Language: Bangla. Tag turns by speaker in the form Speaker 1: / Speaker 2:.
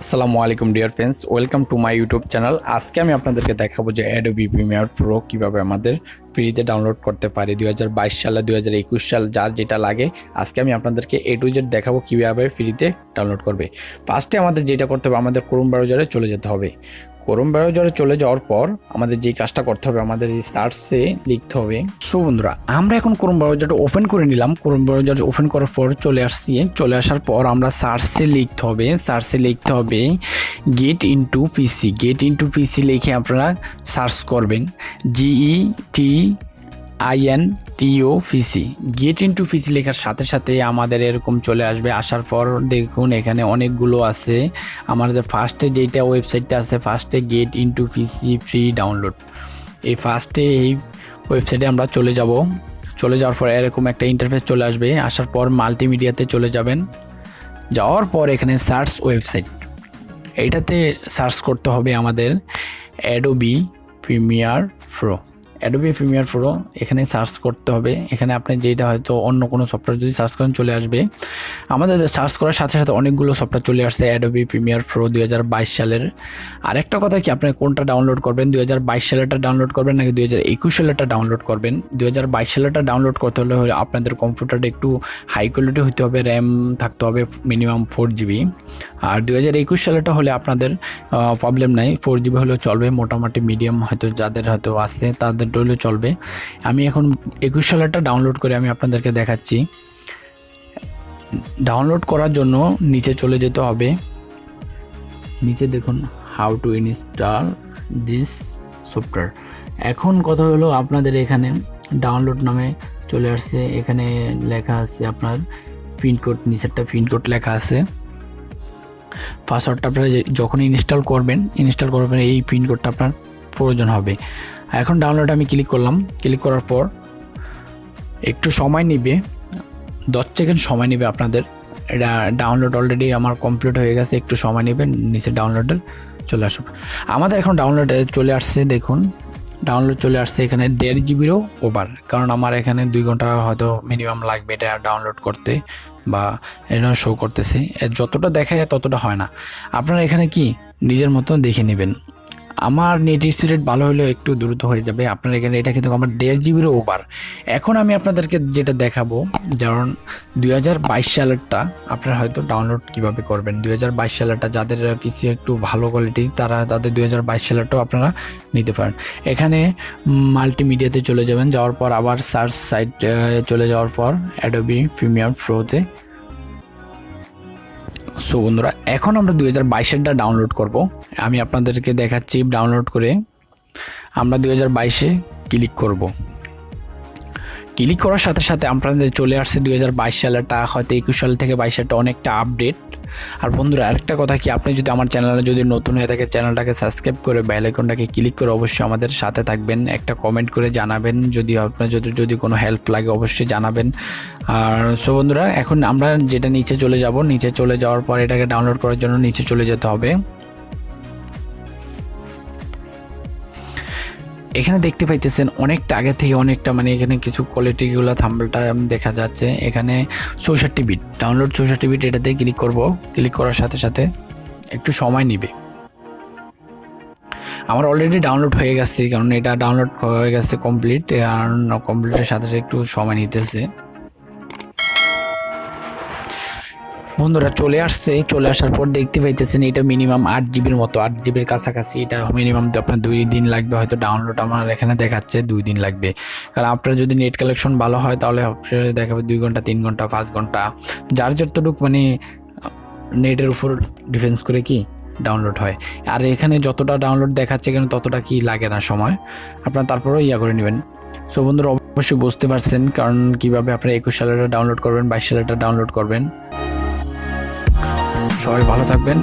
Speaker 1: আসসালামু আলাইকুম dear friends, welcome to my YouTube channel. আজকে আমি আপনাদেরকে দেখাবো যে অ্যাডোবি প্রিমিয়ার প্রো কীভাবে আমাদের ফ্রিতে ডাউনলোড করতে পারি। 2022 সালে 2021 সাল যার যেটা লাগে, আজকে আমি আপনাদেরকে এ টু জেড দেখাবো কীভাবে ফ্রিতে ডাউনলোড করবে। ফার্স্টে আমাদের যেটা করতে হবে, আমাদের ক্রোম ব্রাউজারে চলে যেতে হবে। ক্রোম ব্রাউজারে চলে যাওয়ার পর আমাদের যেই কাজটা করতে হবে, আমাদের এই সার্চে লিখতে হবে। সো বন্ধুরা, আমরা এখন ক্রোম ব্রাউজারটা ওপেন করে নিলাম। ক্রোম ব্রাউজার ওপেন করার পর চলে আসার পর আমরা সার্চে লিখতে হবে গেট ইনটু পিসি লিখে আপনারা সার্চ করবেন GETINTO গেট ইনটু পিসি লেখার সাথে সাথে আমাদের এরকম চলে আসবে। আসার পর দেখুন এখানে অনেকগুলো আছে। আমাদের ফার্স্টে যেটা ওয়েবসাইটটা আছে, ফার্স্টে গেট ইনটু পিসি ফ্রি ডাউনলোড, এই ফার্স্টে এই ওয়েবসাইটে আমরা চলে যাওয়ার পর এরকম একটা ইন্টারফেস চলে আসবে। আসার পর মাল্টিমিডিয়াতে চলে যাবেন। যাওয়ার পর এখানে সার্চ ওয়েবসাইট, এইটাতে সার্চ করতে হবে আমাদের অ্যাডোবি প্রিমিয়ার প্রো। এখানে সার্চ করতে হবে। এখানে আপনি যেটা হয়তো অন্য কোনো সফটওয়্যার যদি সার্চ করেন চলে আসবে। আমাদের সার্চ করার সাথে সাথে অনেকগুলো সফটওয়্যার চলে আসছে অ্যাডোবি প্রিমিয়ার প্রো 2022 সালের। আরেকটা কথা কি, আপনি কোনটা ডাউনলোড করবেন, 2022 সালেরটা ডাউনলোড করবেন নাকি 2021 সালেরটা ডাউনলোড করবেন? 2022 সালেরটা ডাউনলোড করতে হলে আপনাদের কম্পিউটারটা একটু হাই কোয়ালিটি হতে হবে, র্যাম থাকতে হবে মিনিমাম 4GB। আর 2021 সালেরটা হলে আপনাদের প্রবলেম নাই, 4GB হলেও চলবে, মোটামুটি মিডিয়াম হয়তো যাদের হয়তো আছে তাদের হলেও চলবে। আমি এখন 21 সালেরটা ডাউনলোড করে আমি আপনাদেরকে দেখাচ্ছি। ডাউনলোড করার জন্য নিচে চলে যেতে হবে। নিচে দেখুন how to install this software. এখন কথা হলো আপনাদের এখানে ডাউনলোড নামে চলে আসছে। এখানে লেখা আছে আপনার পিনকোড, নিচেরটা পিনকোড লেখা আছে। পাসওয়ার্ডটা আপনারা যখন ইনস্টল করবেন এই পিনকোডটা আপনার প্রয়োজন হবে। এখন ডাউনলোড আমি ক্লিক করলাম। ক্লিক করার পর একটু সময় নেবে, 10 সেকেন্ড সময় নেবে আপনাদের। এটা ডাউনলোড অলরেডি আমার কমপ্লিট হয়ে গেছে, একটু সময় নেবে। নিচে ডাউনলোডের চলে আসবে। আমাদের এখন ডাউনলোড চলে আসছে। দেখুন ডাউনলোড চলে আসছে এখানে 1.5 জিবিরও ওভার, কারণ আমার এখানে 2 ঘন্টা হয়তো মিনিমাম লাগবে এটা ডাউনলোড করতে, বা এটা শো করতেছে। যতটা দেখা যায় ততটা হয় না। আপনারা এখানে কি নিজের মতো দেখে নেবেন। আমার নেট স্পিড ভালো হলেও একটু দ্রুত হয়ে যাবে। আপনার এখানে এটা কিন্তু আমার 1.5 জিবিরও ওভার। এখন আমি আপনাদেরকে যেটা দেখাবো, যেমন 2022 সালেরটা আপনারা হয়তো ডাউনলোড কিভাবে করবেন। 2022 সালেরটা যাদের পিসি একটু ভালো কোয়ালিটি তাদের 2022 সালেরটাও আপনারা নিতে পারেন। এখানে মাল্টিমিডিয়াতে চলে যাবেন। যাওয়ার পর আবার সার্চ সাইট চলে যাওয়ার পর অ্যাডোবি প্রিমিয়ার প্রোতে। সো বন্ধুরা, এখন আমরা 2022-এরটা ডাউনলোড করব। আমি আপনাদেরকে দেখাচ্ছি। ডাউনলোড করে আমরা 2022-এ ক্লিক করব। ক্লিক করার সাথে সাথে আপনাদের চলে আসছে 2022 সালেরটা, হয়তো 21 সাল থেকে 22 সালটা অনেকটা আপডেট। আর বন্ধুরা আরেকটা কথা কি, আপনি যদি আমার চ্যানেলে যদি নতুন হয়ে থাকে চ্যানেলটাকে সাবস্ক্রাইব করে বেল আইকনটাকে ক্লিক করে অবশ্যই আমাদের সাথে থাকবেন। একটা কমেন্ট করে জানাবেন যদি আপনার যদি কোনো হেল্প লাগে, অবশ্যই জানাবেন। আর সো বন্ধুরা, এখন আমরা যেটা নিচে চলে যাব। নিচে চলে যাওয়ার পর এটাকে ডাউনলোড করার জন্য নিচে চলে যেতে হবে। এখানে দেখতে পাইতেছেন অনেকটা আগে থেকে অনেকটা, মানে এখানে কিছু কোয়ালিটিগুলো থাম্বনেলটা দেখা যাচ্ছে। এখানে 64 বিট ডাউনলোড, 64 বিট, এটাতে ক্লিক করব। ক্লিক করার সাথে সাথে একটু সময় নেবে। আমার অলরেডি ডাউনলোড হয়ে গেছে, কারণ এটা ডাউনলোড হয়ে গেছে কমপ্লিট। আর কমপ্লিটের সাথে সাথে একটু সময় নিতেছে। বন্ধুরা চলে আসছে। চলে আসার পর দেখতে পাইতেছেন এটা মিনিমাম 8 জিবির মতো, 8 জিবির কাছাকাছি। এটা মিনিমাম আপনার 2 দিন লাগবে হয়তো ডাউনলোড। আমার এখানে দেখাচ্ছে 2 দিন লাগবে, কারণ আপনার যদি নেট কালেকশন ভালো হয় তাহলে দেখাবে 2 ঘন্টা, 3 ঘন্টা, 5 ঘন্টা, যার যতটুকু মানে নেটের উপর ডিফেন্স করে কি ডাউনলোড হয়। আর এখানে যতটা ডাউনলোড দেখাচ্ছে এখানে ততটা কি লাগে না সময়, আপনার তারপরেও করে নেবেন। সো বন্ধুরা অবশ্যই বুঝতে পারছেন কারণ কীভাবে আপনারা 21 সালেরটা ডাউনলোড করবেন, 22 সালেরটা ডাউনলোড করবেন। সবাই ভালো থাকবেন।